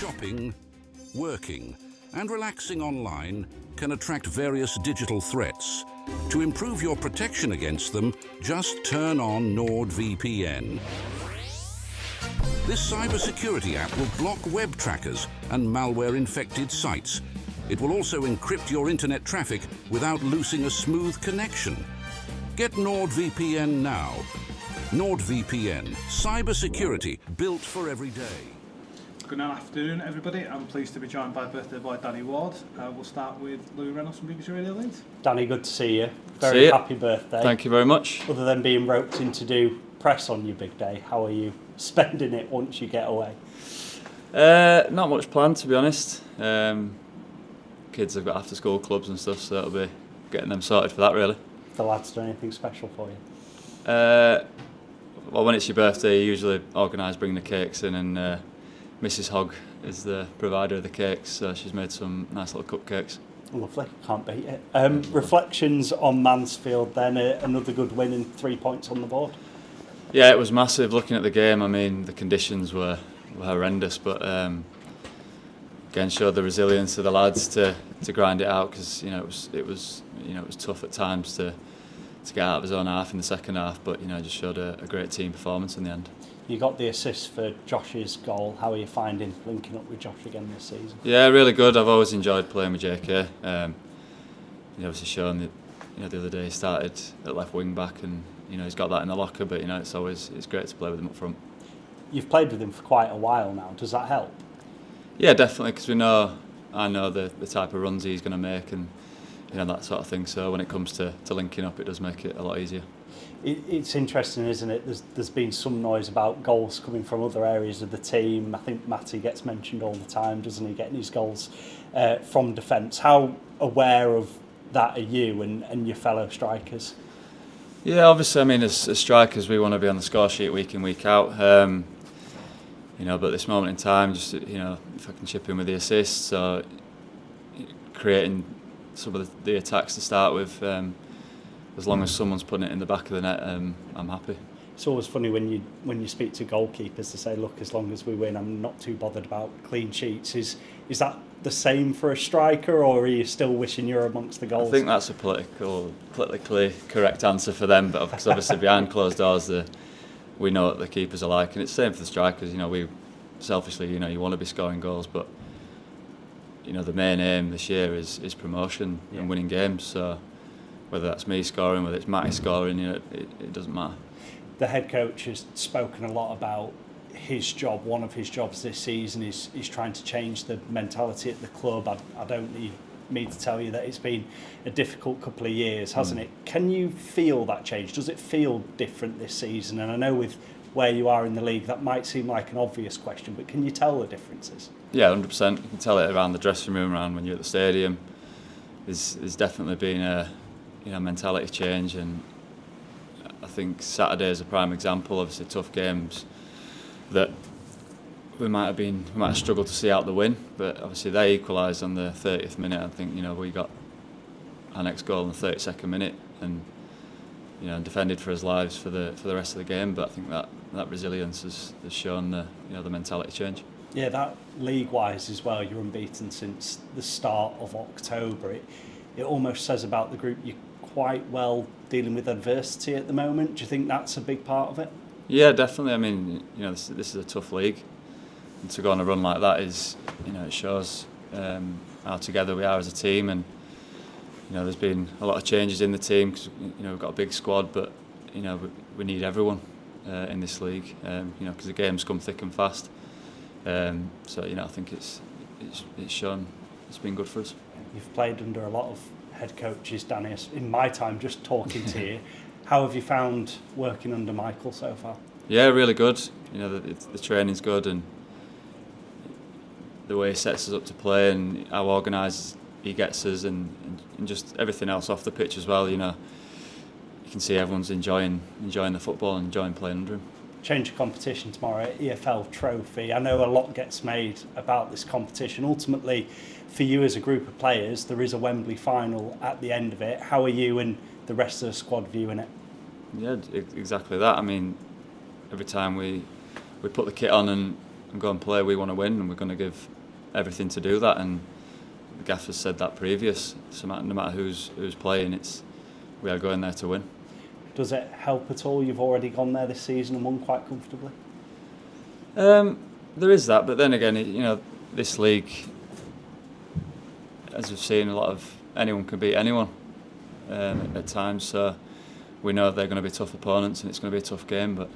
shopping, working, and relaxing online can attract various digital threats. To improve your protection against them, just turn on NordVPN. This cybersecurity app will block web trackers and malware-infected sites. It will also encrypt your internet traffic without losing a smooth connection. Get NordVPN now. NordVPN, cybersecurity built for every day. Good afternoon, everybody. I'm pleased to be joined by birthday boy Danny Ward. We'll start with Lou Reynolds from BBC Radio Leeds. Danny, good to see you. Very happy birthday. Thank you very much. Other than being roped in to do press on your big day, how are you spending it once you get away? Not much planned, to be honest. Kids have got after school clubs and stuff, so it'll be getting them sorted for that, really. The lads do anything special for you? Well, when it's your birthday, you usually organise bringing the cakes in, and Mrs Hogg is the provider of the cakes, so she's made some nice little cupcakes. Lovely, can't beat it. Reflections on Mansfield then, another good win and 3 points on the board? Yeah, it was massive. Looking at the game, I mean, the conditions were horrendous, but again, showed the resilience of the lads to grind it out, because it was tough at times to get out of his own half in the second half, but just showed a great team performance in the end. You got the assist for Josh's goal. How are you finding linking up with Josh again this season? Yeah, really good. I've always enjoyed playing with JK. Obviously shown that the other day he started at left wing back, and he's got that in the locker. But it's great to play with him up front. You've played with him for quite a while now. Does that help? Yeah, definitely, because I know the type of runs he's going to make, and that sort of thing. So when it comes to linking up, it does make it a lot easier. It's interesting, isn't it? There's been some noise about goals coming from other areas of the team. I think Matty gets mentioned all the time, doesn't he, getting his goals from defence. How aware of that are you and your fellow strikers? Yeah, obviously, I mean, as strikers, we want to be on the score sheet week in, week out. But at this moment in time, just if I can chip in with the assists, or creating some of the attacks to start with. As long as someone's putting it in the back of the net, I'm happy. It's always funny when you speak to goalkeepers to say, look, as long as we win, I'm not too bothered about clean sheets. Is that the same for a striker, or are you still wishing you're amongst the goals? I think that's a politically correct answer for them, but because obviously behind closed doors, we know what the keepers are like, and it's the same for the strikers. We selfishly, you want to be scoring goals, but the main aim this year is promotion and winning games. So whether that's me scoring, whether it's Matty scoring, it doesn't matter. The head coach has spoken a lot about his job. One of his jobs this season is trying to change the mentality at the club. I don't need me to tell you that it's been a difficult couple of years, hasn't it? Can you feel that change? Does it feel different this season? And I know with where you are in the league, that might seem like an obvious question, but can you tell the differences? Yeah, 100%. You can tell it around the dressing room, around when you're at the stadium. There's definitely been a mentality change, and I think Saturday is a prime example. Obviously, tough games that we might have struggled to see out the win, but obviously they equalised on the 30th minute. I think we got our next goal in the 32nd minute, and defended for his lives for the rest of the game. But I think that resilience has shown the mentality change. Yeah, that league-wise as well. You're unbeaten since the start of October. It almost says about the group you're quite well dealing with adversity at the moment. Do you think that's a big part of it? Yeah, definitely. I mean, this is a tough league, and to go on a run like that is, it shows how together we are as a team. And there's been a lot of changes in the team, because we've got a big squad, but we need everyone in this league. Because the games come thick and fast. So I think it's shown it's been good for us. You've played under a lot of head coaches, Danny. In my time, just talking to you, how have you found working under Michael so far? Yeah, really good. The training's good, and the way he sets us up to play, and how organised he gets us, and just everything else off the pitch as well. You can see everyone's enjoying the football and enjoying playing under him. Change of competition tomorrow, EFL Trophy. I know a lot gets made about this competition. Ultimately, for you as a group of players, there is a Wembley final at the end of it. How are you and the rest of the squad viewing it? Yeah, exactly that. I mean, every time we put the kit on and and go and play. We want to win, and we're going to give everything to do that. And the gaffer's said that previous. So no matter who's playing, we are going there to win. Does it help at all? You've already gone there this season and won quite comfortably. There is that, but then again, this league, as we've seen, anyone can beat anyone at times. So we know they're going to be tough opponents, and it's going to be a tough game. But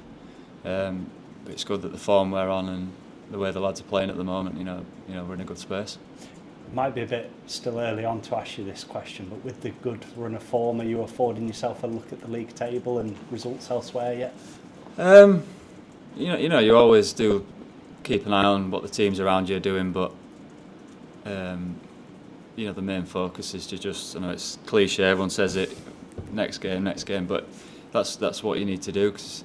it's good that the form we're on and the way the lads are playing at the moment, we're in a good space. Might be a bit still early on to ask you this question, but with the good run of form, are you affording yourself a look at the league table and results elsewhere yet? You always do keep an eye on what the teams around you are doing, but the main focus is to just, I know it's cliche, everyone says it, next game, but that's what you need to do, because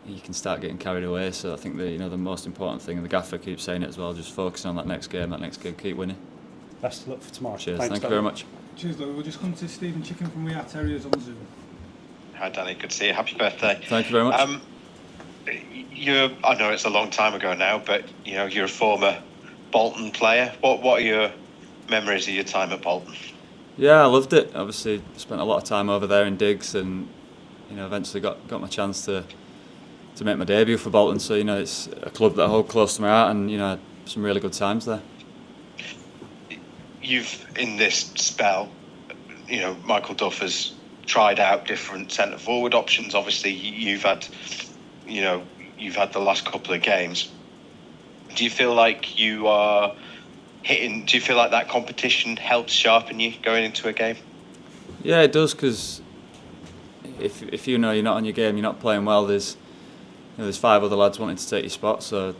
you can start getting carried away. So I think the most important thing, and the gaffer keeps saying it as well, just focusing on that next game, keep winning. Best of luck for tomorrow. Cheers, Thanks, thank you Danny. very much. Cheers, Lou. We'll just come to Stephen Chicken from We Are Terriers on Zoom. Hi, Danny. Good to see you. Happy birthday. Thank you very much. I know it's a long time ago now, but you're a former Bolton player. What are your memories of your time at Bolton? Yeah, I loved it. Obviously, spent a lot of time over there in digs, and eventually got my chance to make my debut for Bolton. So it's a club that I hold close to my heart, and had some really good times there. You've, in this spell, Michael Duff has tried out different centre forward options. Obviously, you've had the last couple of games. Do you feel like you are hitting? Do you feel like that competition helps sharpen you going into a game? Yeah, it does, because if you're not on your game, you're not playing well. There's 5 other lads wanting to take your spot, so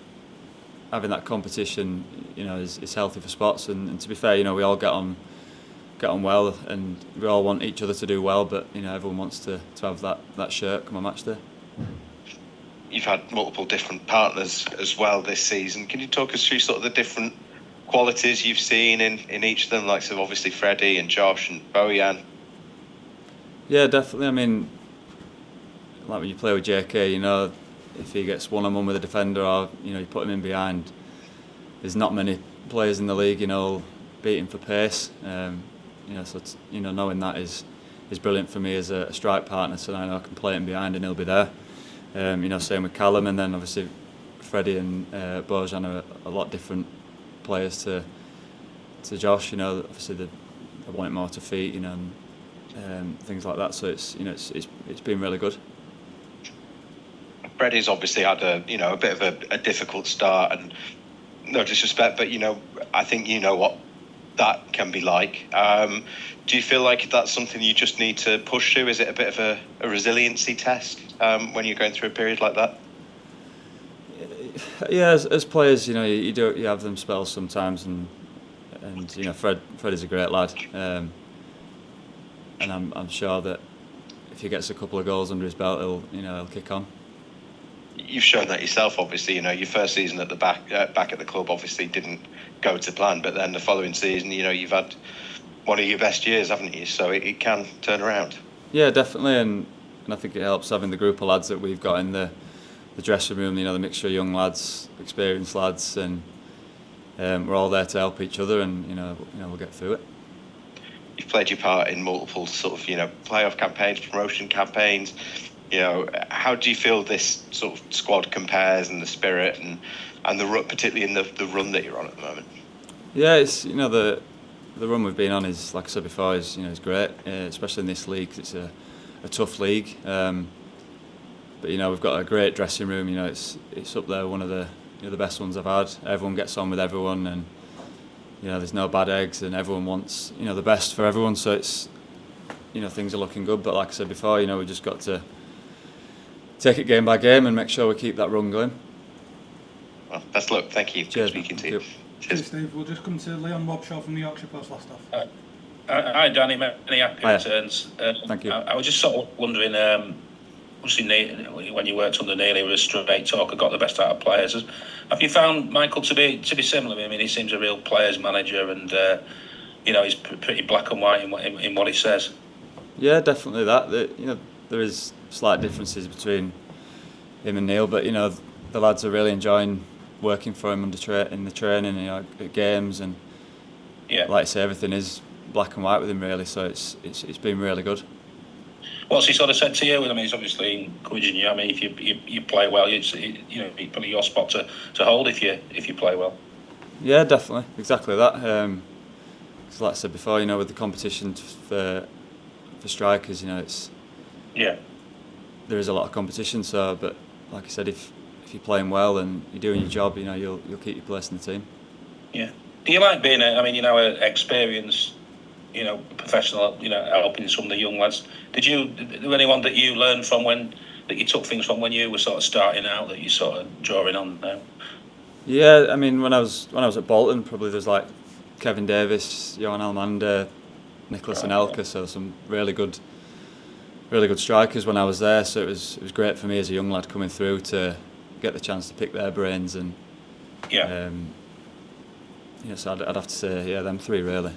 having that competition, is healthy for spots. And to be fair, we all get on well, and we all want each other to do well. But everyone wants to have that shirt come on match day. You've had multiple different partners as well this season. Can you talk us through sort of the different qualities you've seen in each of them, like so obviously Freddie and Josh and Bojan? Yeah, definitely. I mean, like when you play with JK, if he gets one-on-one with a defender, or you put him in behind, there's not many players in the league beat him for pace. So knowing that is brilliant for me as a strike partner, so I know I can play him behind and he'll be there. Same with Callum, and then obviously Freddie and Bojan are a lot different players to Josh. Obviously they want it more to feet, and things like that. So it's been really good. Freddie's obviously had a bit of a difficult start, and no disrespect, but I think what that can be like. Do you feel like that's something you just need to push through? Is it a bit of a resiliency test when you're going through a period like that? Yeah, as players, you have them spells sometimes, and Fred is a great lad, and I'm sure that if he gets a couple of goals under his belt, he'll kick on. You've shown that yourself, obviously. Your first season at the back at the club obviously didn't go to plan, but then the following season, you've had one of your best years, haven't you? So it can turn around. Yeah, definitely, and I think it helps having the group of lads that we've got in the dressing room. The mixture of young lads, experienced lads, and we're all there to help each other, and we'll get through it. You've played your part in multiple sort of playoff campaigns, promotion campaigns. How do you feel this sort of squad compares, and the spirit and the run, particularly in the run that you're on at the moment? Yeah, it's the run we've been on is, like I said before, is great, especially in this league. 'Cause it's a tough league, but we've got a great dressing room. It's up there, one of the the best ones I've had. Everyone gets on with everyone, and there's no bad eggs, and everyone wants the best for everyone. So it's things are looking good. But like I said before, we've just got to take it game by game and make sure we keep that run going. Well, best luck. Thank you. Cheers. Speaking to you. Cheers, Steve. We'll just come to Leon Robshaw from the Yorkshire Post last off. Hi, Danny. Many happy returns. Thank you. I was just sort of wondering, obviously, when you worked under Neil, he was a straight talker, got the best out of players. Have you found Michael to be similar? I mean, he seems a real players manager, and he's pretty black and white in what he says. Yeah, definitely that. There is slight differences between him and Neil, but the lads are really enjoying working for him in the training, you know, at games, and Yeah. like I say, everything is black and white with him really. So it's been really good. What's he sort of said to you? I mean, he's obviously encouraging you. I mean, if you play well, it's probably your spot to hold if you play well. Yeah, definitely, exactly that. 'Cause like I said before, you know, with the competition for strikers, you know, there is a lot of competition. So, but like I said, if you're playing well and you're doing your job, you know, you'll keep your place in the team. Yeah. Do you like being an experienced, professional, helping some of the young lads? Did there anyone that you learned from that you took things from when you were sort of starting out that you sort of drawing on now? Yeah, I mean, when I was at Bolton, probably there's like Kevin Davis, Johan Almander, Nicholas Anelka, so some really good strikers when I was there. So it was great for me as a young lad coming through to get the chance to pick their brains, and so I'd have to say, yeah, them three really.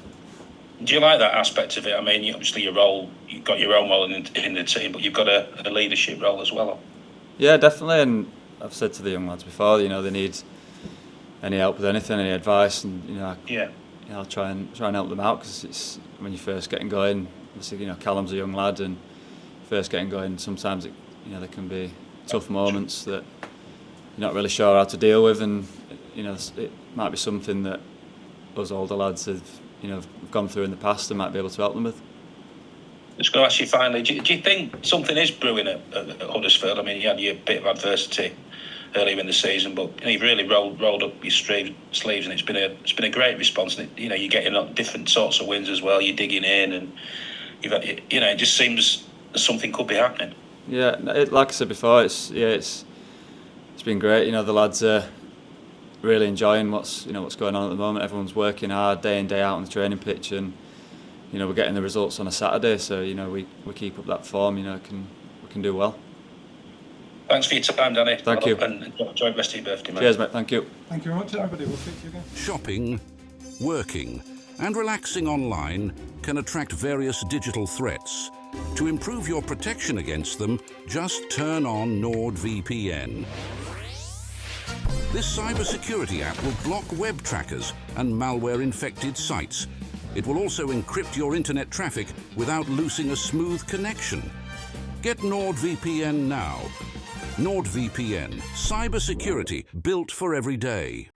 Do you like that aspect of it? I mean, obviously you've got your own role in the team, but you've got a leadership role as well. Yeah, definitely, and I've said to the young lads before, you know, they need any help with anything, any advice, and I'll try and help them out, because it's when you're first getting going. Obviously, you know, Callum's a young lad, and first getting going, sometimes there can be tough moments that you're not really sure how to deal with, and it might be something that us older lads have gone through in the past and might be able to help them with. Just going to ask you finally, do you think something is brewing at Huddersfield? I mean, you had your bit of adversity earlier in the season, but you've really rolled up your sleeves, and it's been a great response. And you're getting different sorts of wins as well. You're digging in, and it just seems something could be happening. Yeah, like I said before, it's been great. You know, the lads are really enjoying what's going on at the moment. Everyone's working hard day in day out on the training pitch, and we're getting the results on a Saturday. So we keep up that form. We can do well. Thanks for your time, Danny. Thank you. And enjoy the rest of your birthday, mate. Cheers, mate. Thank you. Thank you very much, everybody. We'll speak to you again. Shopping, working, and relaxing online can attract various digital threats. To improve your protection against them, just turn on NordVPN. This cybersecurity app will block web trackers and malware-infected sites. It will also encrypt your internet traffic without losing a smooth connection. Get NordVPN now. NordVPN, cybersecurity built for every day.